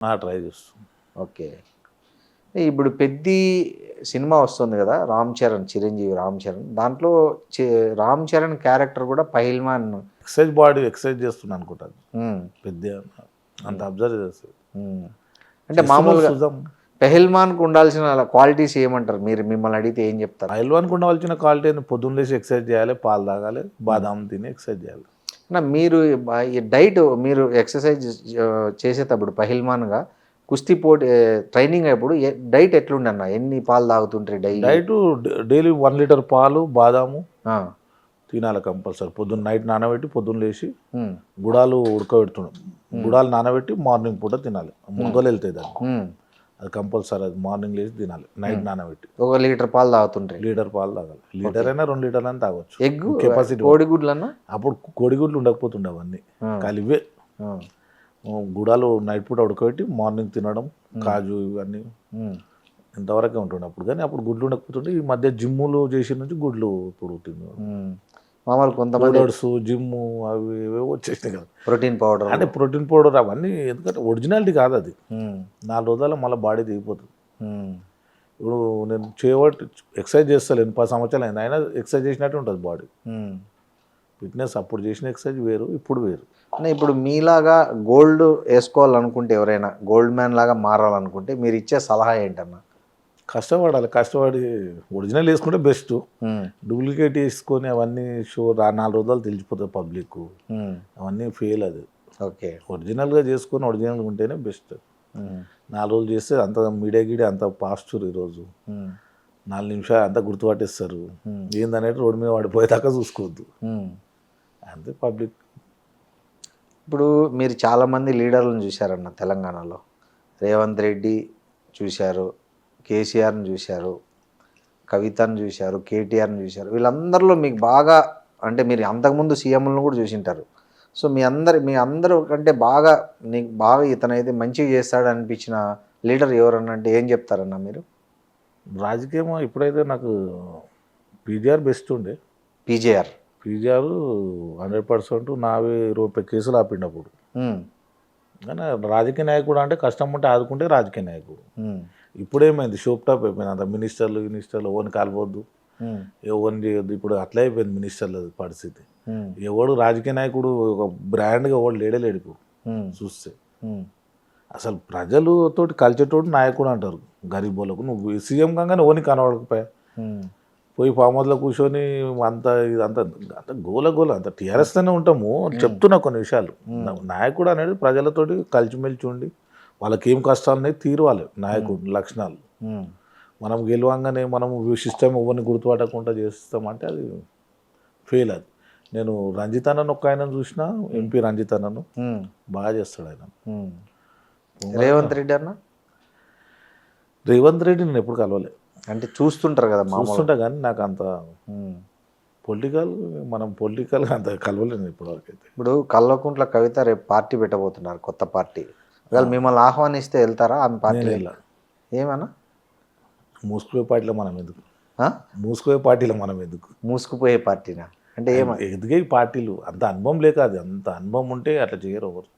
Try చేస్తాం. Okay. ఇప్పుడు 'Peddi' cinema వస్తుంది కదా! రామ్ చరణ్, చిరంజీవి రామ్ చరణ్. దాంట్లో రామ్ చరణ్ క్యారెక్టర్ కూడా పహిల్వాన్. ఎక్సర్సైజ్ బాడీ ఎక్సర్సైజ్ చేస్తున్నా అనుకుంటాను. హ్మ్. పెద్ద అంత అబ్జర్వ్ చేస్తుంది. హ్మ్. అంటే మామూలుగా చూద్దాం. పెహిల్వాన్‌కు ఉండాల్సిన క్వాలిటీస్ ఏమంటారు? మిమ్మల్ని అడిగితే ఏం చెప్తారు? పైల్వాన్‌కి ఉండవలసిన క్వాలిటీ ఏంది? పొద్దున్న లేచి ఎక్సర్సైజ్ చేయాలి, పాలు తాగాలి, బాదాం తిని ఎక్సర్సైజ్ చేయాలి. మీరు ఈ డైట్ మీరు ఎక్సర్సైజ్ చేసేటప్పుడు పహిల్వాన్‌గా కుస్తీ పోటీ ట్రైనింగ్ అప్పుడు డైట్ ఎట్లుండే అన్న? ఎన్ని పాలు తాగుతుంటారు డైలీ? డైటు డైలీ 1 లీటర్ పాలు, బాదాము ఆ! తినాలి కంపల్సరీ. పొద్దున్న నైట్ నానబెట్టి పొద్దున్న లేచి హ్మ్. గుడాలు ఉడకబెడుతున్నాం. గుడాలు నానబెట్టి మార్నింగ్ పూట తినాలి. మొగ్గలు వెళ్తాయి దాన్ని. హ్మ్. అది కంపల్సరీ. అది మార్నింగ్ లేచి తినాలి నైట్ నానబెట్టి. ఒక లీటర్ పాలు తాగుతుంటారు. లీటర్ పాలు తాగాలి. లీటర్ అయినా 2 లీటర్లైనా తాగొచ్చు. Egg, capacity. కోడిగుడ్లన్నా? అప్పుడు కోడిగుడ్లు ఉండకపోతుండే అవన్నీ. ఖాళీ ఇవే గుడాలు నైట్ పూట ఉడకబెట్టి మార్నింగ్ తినడం, కాజు ఇవన్నీ ఇంతవరకే ఉంటుండే అప్పుడు. కానీ అప్పుడు గుడ్లు ఉండకపోతుండే. ఈ మధ్య జిమ్ములు చేసిన నుంచి గుడ్లు ఇప్పుడు మామూలు కొంతమంది పౌడర్స్, జిమ్ము అవి ఏవేవో వచ్చేసినాయి కదా. Protein powder. అంటే ప్రోటీన్ పౌడర్ అవన్నీ ఎందుకంటే ఒరిజినాలిటీ కాదు అది. 4 రోజుల్లో మళ్ళీ బాడీ దిగిపోతుంది. ఇప్పుడు నేను చేయబట్టి ఎక్సర్సైజ్ చేస్తలేను 10 సంవత్సరాలు అయింది, అయినా ఎక్సర్సైజ్ చేసినట్టు ఉంటుంది బాడీ. ఫిట్నెస్ అప్పుడు చేసిన ఎక్సర్సైజ్ వేరు, ఇప్పుడు వేరు. ఇప్పుడు మీలాగా గోల్డ్ వేసుకోవాలనుకుంటే, ఎవరైనా గోల్డ్ మ్యాన్ లాగా మారాలనుకుంటే మీరు ఇచ్చే సలహా ఏంటన్నా? కష్టపడాలి. కష్టపడి ఒరిజినల్ వేసుకుంటే బెస్ట్. డూప్లికేట్ వేసుకొని అవన్నీ 4 రోజులు తెలిసిపోతుంది పబ్లిక్. అవన్నీ ఫెయిల్ అది. ఓకే. ఒరిజినల్గా చేసుకొని ఒరిజినల్గా ఉంటేనే బెస్ట్. 4 రోజులు చేస్తే అంత మీడియా గీడే అంత పాస్చర్. ఈరోజు 4 నిమిషాలు అంతా గుర్తుపట్టేస్తారు. ఏందనేది రోడ్డు మీద పడిపోయేదాకా చూసుకోవద్దు. అంతే పబ్లిక్. ఇప్పుడు మీరు చాలామంది లీడర్లను చూశారన్న తెలంగాణలో. రేవంత్ రెడ్డి చూశారు, కేసీఆర్ని చూశారు, కవితను చూశారు, కేటీఆర్ని చూశారు. వీళ్ళందరిలో మీకు బాగా, అంటే మీరు అంతకుముందు సీఎంలను కూడా చూసింటారు. సో మీ అందరూ కంటే బాగా నీకు బాగా ఇతనైతే మంచిగా చేస్తాడు అనిపించిన లీడర్ ఎవరన్నా అంటే ఏం చెప్తారన్నా మీరు? రాజకీయం ఇప్పుడైతే నాకు పీజీఆర్ బెస్ట్ ఉండే. పీజేఆర్ 100% నావే 20 కేసులు ఆపిండప్పుడు. కానీ రాజకీయ నాయకుడు అంటే కష్టం ఉంటే ఆదుకుంటే రాజకీయ నాయకుడు. ఇప్పుడేమైంది? షోప్ టాప్ అయిపోయింది. అంత మినిస్టర్లు ఎవరిని కాల్వద్దు, ఎవరిని చేయొద్దు. ఇప్పుడు అట్లా అయిపోయింది మినిస్టర్ల పరిస్థితి. ఎవడు రాజకీయ నాయకుడు ఒక బ్రాండ్గా ఎవడు లేడలేడు ఇప్పుడు చూస్తే. అసలు ప్రజలతోటి కలిచేటోడు నాయకుడు అంటారు. గరీబోళ్ళకు నువ్వు సీఎం కాగానే ఓని కనబడకపోయా, పోయి ఫామ్ హౌస్లో కూర్చొని ఇదంతా అంత గోల అంత టీఆర్ఎస్తోనే ఉంటాము. చెప్తున్నా కొన్ని విషయాలు. నాయకుడు అనేది ప్రజలతోటి కలిసిమెలిసి ఉండి వాళ్ళకి ఏం కష్టాలు ఉన్నాయి తీరువాలి. నాయకుడు లక్షణాలు. మనం గెలవంగానే మనం సిస్టమ్ ఎవరిని గుర్తుపట్టకుండా చేస్తామంటే అది ఫెయిల్. అది నేను రంజిత్ అన్నను ఒక ఆయన చూసిన, ఎంపీ రంజిత్ అన్నను బాగా చేస్తాడు ఆయన. రేవంత్ రెడ్డి అన్న? రేవంత్ రెడ్డి నేను ఎప్పుడు కలవలే. అంటే చూస్తుంటారు కదా, చూస్తుంటా కానీ నాకు అంత పొలిటికల్ అంత కలవలేను ఇప్పటివరకు అయితే. ఇప్పుడు కల్వకుంట్ల కవిత రేపు పార్టీ పెట్టబోతున్నారు, కొత్త పార్టీ. ఒకవేళ మిమ్మల్ని ఆహ్వానిస్తే వెళ్తారా ఆమె పార్టీ? ఏమన్నా మూసుకుపోయే పార్టీలో మనం ఎందుకు? మూసుకుపోయే పార్టీలో మనం ఎందుకు? మూసుకుపోయే పార్టీనా అంటే ఎదిగే పార్టీలు అంత అనుభవం లేక, అది అంత అనుభవం ఉంటే అట్లా చేయరు ఎవరు.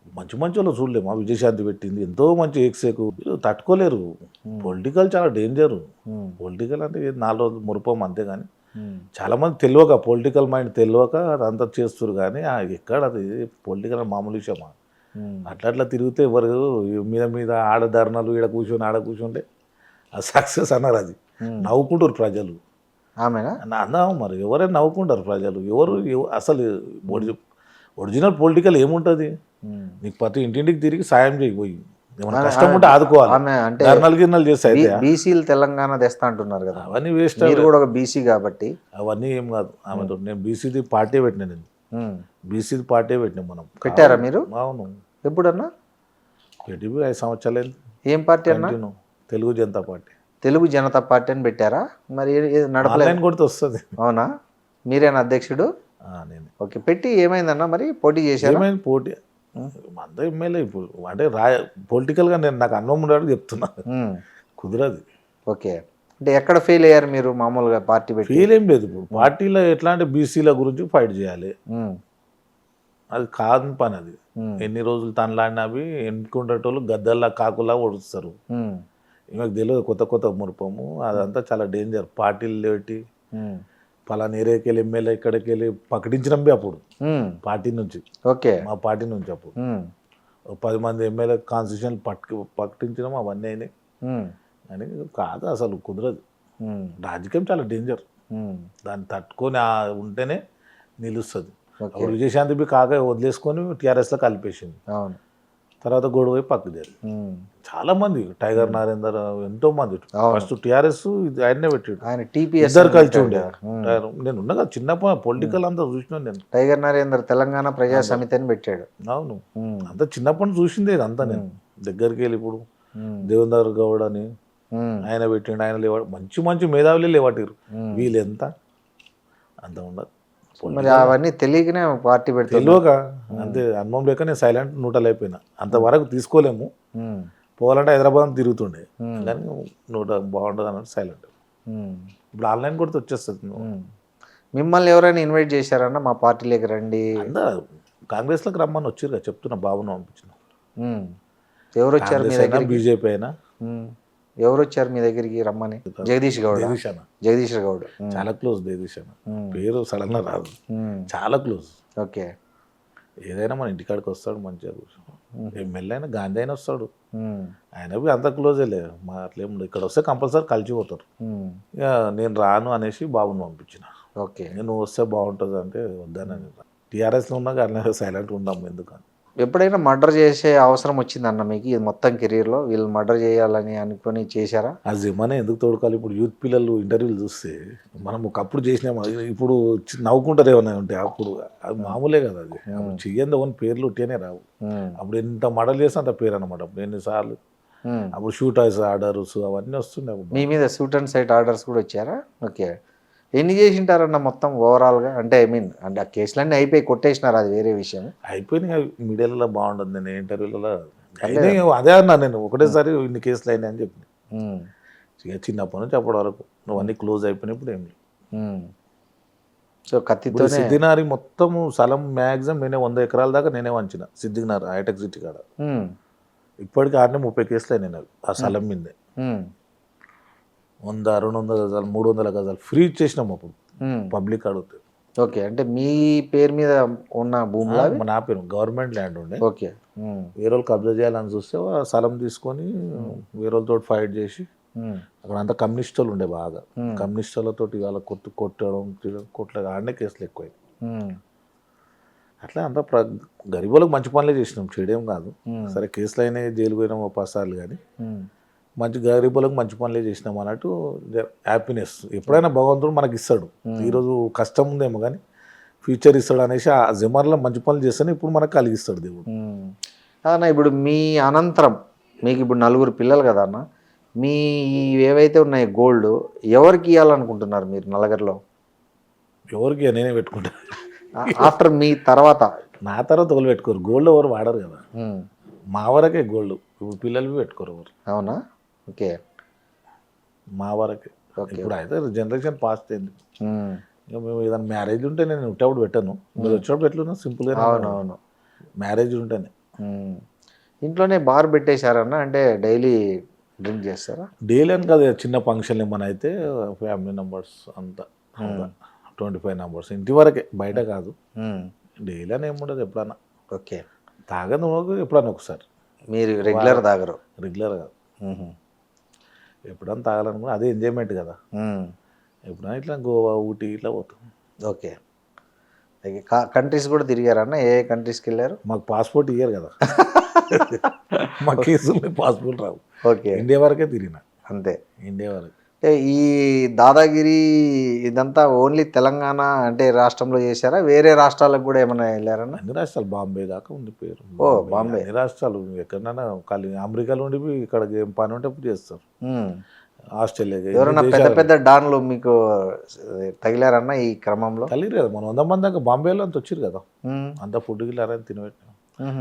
మంచి వాళ్ళు చూడలేము. విజయశాంతి పెట్టింది ఎంతో మంచి ఎక్సేకు, తట్టుకోలేరు. పొలిటికల్ చాలా డేంజరు. పొలిటికల్ అంటే 4 రోజులు మురుపం అంతే. కానీ చాలామంది తెలియక, పొలిటికల్ మైండ్ తెలియక అదంతా చేస్తారు. కానీ ఎక్కడ అది పొలిటికల్ మామూలు విషయమా? అట్లా తిరిగితే ఎవరు మీద ఆడ ధర్నాలు ఆడ కూర్చుంటే అది సక్సెస్ అన్నారు. అది నవ్వుకుంటారు ప్రజలు. ఆమెనా అన్నావు మరి? ఎవరైనా నవ్వుకుంటారు ప్రజలు. అసలు ఒరిజినల్ పొలిటికల్ ఏముంటుంది? నీకు ప్రతి ఇంటింటికి తిరిగి సాయం చేయబోయి ఏమైనా కష్టం ఉంటే ఆదుకోవాలి. ధర్నాలు గిర్నాలు చేస్తే అయితే బీసీలు తెలంగాణ తెస్తా అంటున్నారు కదా, అవన్నీ వేస్ట్. మీరు కూడా ఒక బీసీ కాబట్టి అవన్నీ ఏం కాదు. ఆమెతో నేను బీసీది పార్టీ పెట్టినా. నేను బీసీది పార్టీ పెట్టినా. మనం పెట్టారా మీరు? అవును. ఎప్పుడన్నా పెట్టి 5 సంవత్సరాలు. ఏం పార్టీ అన్నా? తెలుగు జనతా పార్టీ. తెలుగు జనతా పార్టీ అని పెట్టారా? మరి నడపలేదు కొడితే వస్తుంది. అవునా? మీరేనా అధ్యక్షుడు? నేను. ఓకే. పెట్టి ఏమైందన్నా? మరి పోటీ చేశారు? ఏమైంది పోటీ? అంత ఎమ్మెల్యే ఇప్పుడు అంటే పొలిటికల్గా నాకు అనుభవం ఉండడానికి చెప్తున్నా. కుదరదు. ఓకే. అంటే ఎక్కడ ఫెయిల్ అయ్యారు మీరు మామూలుగా పార్టీ పెట్టి? ఫెయిల్ ఏం లేదు. ఇప్పుడు పార్టీలో ఎట్లా అంటే బీసీల గురించి ఫైట్ చేయాలి, అది కాని పని అది. ఉమ్, ఎన్ని రోజులు తనలాడినా అవి ఎన్నుకుండేటోళ్ళు గద్దల్లా కాకులా ఒడుస్తారు. ఉమ్, ఈమెకు తెలియదు కొత్త కొత్త మురుపము, అదంతా చాలా డేంజర్. పార్టీలు లేటి ఉమ్, పలానా ఏరియాకి వెళ్ళి ఎమ్మెల్యే ఇక్కడికి వెళ్ళి ప్రకటించడం అప్పుడు ఉమ్, పార్టీ నుంచి, ఓకే. మా పార్టీ నుంచి అప్పుడు ఉమ్, ఒక 10 మంది ఎమ్మెల్యే కాన్స్టిట్యూషన్ ప్రకటించడం అవన్నీ అయినాయి. ఉమ్, అని కాదు, అసలు కుదరదు. ఉమ్, రాజకీయం చాలా డేంజర్. ఉమ్, దాన్ని తట్టుకొని ఉంటేనే నిలుస్తుంది. ఓకే. అప్పుడు విజయశాంతి బి కాక వదిలేసుకొని టీఆర్ఎస్లో కలిపేసింది. అవును. తర్వాత గొడవ పోయి పక్కకు జరిగింది. ఉమ్, చాలా మంది టైగర్ నరేందర్ ఎంతో మంది అవును. ఫస్ట్ టీఆర్ఎస్ ఆయన్నే పెట్టాడు. ఆయన టీపీఎస్ ఇద్దరు కలిసి ఉండే. ఉమ్, నేను ఉన్నా కదా చిన్నప్పుడు పొలిటికల్ అంతా చూసినా నేను. టైగర్ నరేందర్ తెలంగాణ ప్రజా సమితి అని పెట్టాడు. అవును, ఉమ్, అంత చిన్నప్పటి నుంచి చూసిందే ఇదంతా నేను. దగ్గరికి వెళ్ళి ఇప్పుడు ఉమ్, దేవేందర్ గౌడ్ అని ఉమ్, ఆయన పెట్టిండు, ఆయన లేవాడు. మంచి మంచి మేధావులే లేవాటిరు. ఉమ్. వీళ్ళు ఎంత అంత ఉండదు. మరి అవన్నీ తెలియకనే పార్టీ పెడుతుంది. తెలియక అంతే అనుభవం లేక నేను సైలెంట్ న్యూట్రల్ అయిపోయినా. అంతవరకు తీసుకోలేము, ఉమ్, పోవాలంటే హైదరాబాద్ తిరుగుతుండే ఉమ్, కానీ బాగుంటుంది అన్నట్టు సైలెంట్. ఉమ్, ఇప్పుడు ఆన్లైన్ కొడితే వచ్చేస్తుంది. ఉమ్. మిమ్మల్ని ఎవరైనా ఇన్వైట్ చేశారన్న మా పార్టీలోకి రండి? అందరూ కాంగ్రెస్లోకి రమ్మని వచ్చారు కదా, చెప్తున్నా బాబును పంపించిన. ఉమ్. ఎవరు వచ్చారు మీ కాంగ్రెస్ అయినా దగ్గరికి? బీజేపీ అయినా. ఉమ్. ఎవరు వచ్చారు మీ దగ్గరికి రమ్మని? జగదీష్ గౌడ్. జగదీష్ అన్న జగదీష్ గౌడ్. ఉమ్, చాలా క్లోజ్. జగదీష్ అన్న ఉమ్, పేరు సడన్గా రాదు, ఉమ్, చాలా క్లోజ్. ఓకే. ఏదైనా మన ఇంటికాడికి వస్తాడు మంచిగా కూర్చొని. ఎమ్మెల్యే అయినా గాంధీ అయినా వస్తాడు, ఉమ్, ఆయన అంత క్లోజే లేదు. మా అట్లేం ఉండదు. ఇక్కడ వస్తే కంపల్సరీ కలిసిపోతారు. ఉమ్, ఇక నేను రాను అనేసి బాబుని పంపించిన. ఓకే. నేను వస్తే బాగుంటుంది అంటే వద్దానని. టీఆర్ఎస్లో ఉన్నా కానీ సైలెంట్గా ఉన్నాము ఎందుకని. ఎప్పుడైనా మర్డర్ చేసే అవసరం వచ్చిందన్న మీకు ఈ మొత్తం కెరీర్లో? వీళ్ళు మర్డర్ చేయాలని అనుకొని చేశారా? ఆ జిమ్మానే ఎందుకు తోడుకోవాలి? ఇప్పుడు యూత్ పిల్లలు ఇంటర్వ్యూలు చూస్తే మనం ఒకప్పుడు చేసినాము, ఇప్పుడు నవ్వుకుంటారు ఏమన్నా ఉంటే. అప్పుడు అది మామూలే కదా, అది అప్పుడు చెయ్యంది ఓన్ పేర్లు ఉట్టేనే రావు. ఉమ్, అప్పుడు ఎంత మడలు చేస్తే అంత పేరు అనమాట. అప్పుడు ఎన్నిసార్లు ఉమ్. అప్పుడు షూట్ ఐస్ ఆర్డర్స్ అవన్నీ వస్తుండే అప్పుడు. మీ మీద సూట్ అండ్ సైట్ ఆర్డర్స్ కూడా వచ్చారా? ఓకే. ఎన్ని చేసింటారన్న మొత్తం ఓవరాల్గా? అంటే ఐ మీన్ అంటే ఆ కేసులన్నీ అయిపోయి కొట్టేసినారు, అది వేరే విషయం. అయిపోయినాయి మీడియాలలో. బాగుండదు, నేను ఇంటర్వ్యూలలో అదే అన్నా. నేను ఒకటేసారి ఇన్ని కేసులు అయినాయి అని చెప్పి. ఉమ్, ఇక చిన్నప్పటి నుంచి అప్పటి వరకు నువ్వు అన్నీ క్లోజ్ అయిపోయినప్పుడు ఏం లేదు. ఉమ్. సో ఇప్పుడు కత్తితోనే. సిద్ధినారి మొత్తము స్థలం మ్యాక్సిమం నేనే 100 ఎకరాల దాకా నేనే వంచిన. సిద్ధినార్ హైటెక్ సిటీ కాడ ఉమ్, ఇప్పటికి 30 కేసులు అయినాయి నాకు ఆ స్థలం మీదే. ఉమ్, 100, 200 గజాలు, 300 గజాలు ఫ్రీ ఇచ్చేసినాం అప్పుడు ఉమ్. పబ్లిక్ అడిగితే. ఓకే. అంటే మీ పేరు మీద ఉన్న భూములు అవి? నా పేరు గవర్నమెంట్ ల్యాండ్ ఉండే, ఓకే. ఉమ్, వేరే వాళ్ళు కబ్జా చేయాలని చూస్తే ఆ స్థలం తీసుకొని వేరే వాళ్ళతో ఫైట్ చేసి, ఉమ్, అక్కడ అంతా కమ్యూనిస్ట్ వాళ్ళు ఉండే బాగా. కమ్యూనిస్ట్ వాళ్ళతో ఇవాళ కొట్టడం ఆడనే కేసులు ఎక్కువ. ఉమ్, అట్లా అంతా గరీబులకు మంచి పనులే చేసినాం, చేయడం కాదు. సరే కేసులు అయినాయి, జైలు పోయినాం 10 సార్లు, కానీ ఉమ్. మంచి గరీబులకు మంచి పనులే చేసినాం అన్నట్టు హ్యాపీనెస్. ఎప్పుడైనా భగవంతుడు మనకి ఇస్తాడు. ఈరోజు కష్టం ఉందేమో కానీ ఫ్యూచర్ ఇస్తాడు అనేసి ఆ జిమ్మర్లో మంచి పనులు చేస్తేనే ఇప్పుడు మనకు కలిగిస్తాడు దేవుడు. అన్న ఇప్పుడు మీ అనంతరం మీకు ఇప్పుడు 4 పిల్లలు కదా అన్న, మీ ఏవైతే ఉన్నాయి గోల్డ్ ఎవరికి ఇవ్వాలనుకుంటున్నారు మీరు నలుగురిలో? ఎవరికి నేనే పెట్టుకుంటా. ఆఫ్టర్ మీ తర్వాత? నా తర్వాత ఎవరు పెట్టుకోరు, గోల్డ్ ఎవరు వాడరు కదా. ఉమ్, మా వరకే గోల్డ్. ఇప్పుడు పిల్లలు పెట్టుకోరు ఎవరు. అవునా? ఓకే. మా వరకే. ఇప్పుడు అయితే జనరేషన్ పాస్ట్ అయింది. ఉమ్, ఇక మేము ఏదైనా మ్యారేజ్ ఉంటే నేను ఉట్టేప్పుడు పెట్టాను, మీరు వచ్చినప్పుడు ఎట్లున్నా సింపుల్గా. అవునవును. మ్యారేజ్ ఉంటేనే. ఇంట్లోనే బార్ పెట్టేశారన్న, అంటే డైలీ డ్రింక్ చేస్తారా? డైలీ అని కాదు, చిన్న ఫంక్షన్ ఏమైనా అయితే ఫ్యామిలీ మెంబర్స్ అంతా 25 మెంబర్స్ ఇంటి వరకే, బయట కాదు. డైలీ అని ఏముండదు, ఎప్పుడన్నా. ఓకే. తాగదు ఎప్పుడన్నా ఒకసారి. మీరు రెగ్యులర్ తాగరు? రెగ్యులర్ కాదు, ఎప్పుడన్నా తాగాలనుకున్నా అదే ఎంజాయ్మెంట్ కదా. ఎప్పుడైనా ఇట్లా గోవా, ఊటీ ఇట్లా పోతాం. ఓకే. కంట్రీస్ కూడా తిరిగారన్న? ఏ కంట్రీస్కి వెళ్ళారు? మాకు పాస్పోర్ట్ ఇయ్యారు కదా. మా కేసులు పాస్పోర్ట్ రావు. ఓకే. ఇండియా వరకే తిరిగిన. అంతే? ఇండియా వరకు. ఈ దాదాగిరి ఇదంతా ఓన్లీ తెలంగాణ అంటే రాష్ట్రంలో చేశారా? వేరే రాష్ట్రాలకు కూడా ఏమైనా వెళ్ళారన్నా? అన్ని రాష్ట్రాలు, బాంబే దాకా ఉంది పేరు. ఓ బాంబే. అన్ని రాష్ట్రాలు ఎక్కడైనా అమెరికాలో ఉండి ఇక్కడ ఏం పని ఉంటే అప్పుడు చేస్తారు. ఆస్ట్రేలియా. ఎవరైనా పెద్ద పెద్ద డాన్లు మీకు తగిలారన్నా ఈ క్రమంలో? కలిగి కదా, మనం 100 మంది దాకా బాంబేలో అంత వచ్చారు కదా. అంత ఫుడ్ గిల్లారని తినబెట్టినాం.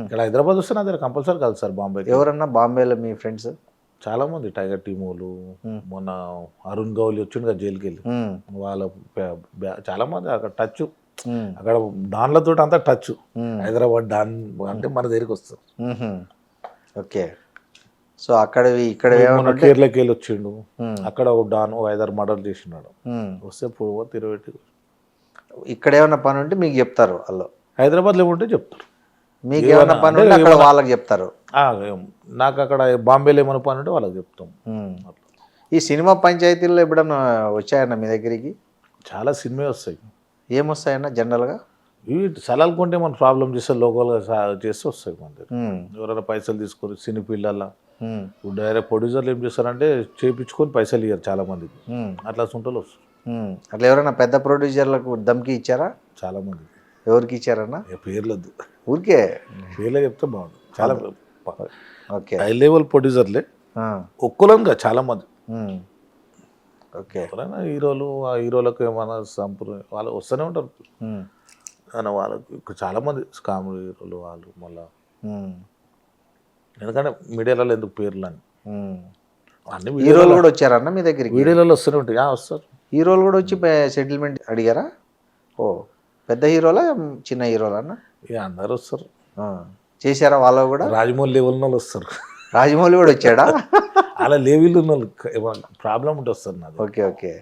ఇక్కడ హైదరాబాద్ వస్తే నా దగ్గర కంపల్సరీ కాదు సార్ బాంబే. ఎవరన్నా బాంబేలో మీ ఫ్రెండ్స్? చాలా మంది. టైగర్ టీమోలు, మొన్న అరుణ్ గౌలి వచ్చిండు కదా జైలుకి వెళ్ళి, వాళ్ళ చాలా మంది అక్కడ టచ్. అక్కడ డాన్లతో అంతా టచ్. హైదరాబాద్ డాన్ అంటే మన దగ్గరికి వస్తారు. ఓకే. సో అక్కడ ఇక్కడ మన కేరళకి వెళ్ళి వచ్చిండు, అక్కడ ఒక డాన్ 5-6 మర్డర్లు చేసినాడు. వస్తే పూర్వ తిరువెట్టి ఇక్కడ ఏమైనా పని ఉంటే మీకు చెప్తారు వాళ్ళు, హైదరాబాద్లో ఏముంటే చెప్తారు. మీకు ఏమైనా పని ఉంటే అక్కడ వాళ్ళకి చెప్తారు. నాకు అక్కడ బాంబేలో ఏమైనా పని ఉంటే వాళ్ళకి చెప్తాం. ఈ సినిమా పంచాయతీల్లో ఎప్పుడన్నా వచ్చాయన్న మీ దగ్గరికి? చాలా సినిమా వస్తాయి. ఏమొస్తాయన్న జనరల్గా? ఇవి సలాలు కొంటే మన ప్రాబ్లం చేస్తే లోకల్గా చేస్తే వస్తాయి. మన దగ్గర ఎవరైనా పైసలు తీసుకొని సినీ పిల్లల ఇప్పుడు డైరెక్ట్ ప్రొడ్యూసర్లు ఏం చేస్తారంటే చేయించుకొని పైసలు ఇవ్వరు చాలా మందికి, అట్లా సుంటలు వస్తారు. అట్లా ఎవరైనా పెద్ద ప్రొడ్యూసర్లకు దమ్కి ఇచ్చారా? చాలా మంది. ఎవరికి ఇచ్చారన్న? పేర్లద్దు, ఊరికే పేర్లే చెప్తే బాగుంది. చాలా ఓకే హై లెవెల్ ప్రొడ్యూసర్లే ఒక్కలంగా చాలా మంది. ఓకే. ఎవరైనా హీరోలు, ఆ హీరోలకు ఏమైనా సంప్రదాయం వాళ్ళు వస్తూనే ఉంటారు. కానీ వాళ్ళకి చాలా మంది కామెడీ హీరోలు వాళ్ళు మళ్ళా, ఎందుకంటే మీడియాలలో ఎందుకు పేర్లు అని అన్ని హీరోలు కూడా వచ్చారన్న మీ దగ్గరికి? వీడియోలలో వస్తూనే ఉంటాయి. వస్తారు హీరోలు కూడా వచ్చి సెటిల్మెంట్ అడిగారా? ఓ పెద్ద హీరోలా చిన్న హీరోలా అన్న? ఇక అందరు వస్తారు. చేశారా వాళ్ళు కూడా? రాజమౌళి లెవెల్ వాళ్ళు వస్తారు. రాజమౌళి కూడా వచ్చాడా? అలా లెవెల్ ఉన్న వాళ్ళు ప్రాబ్లం ఉంటే వస్తారు నాది. Okay okay.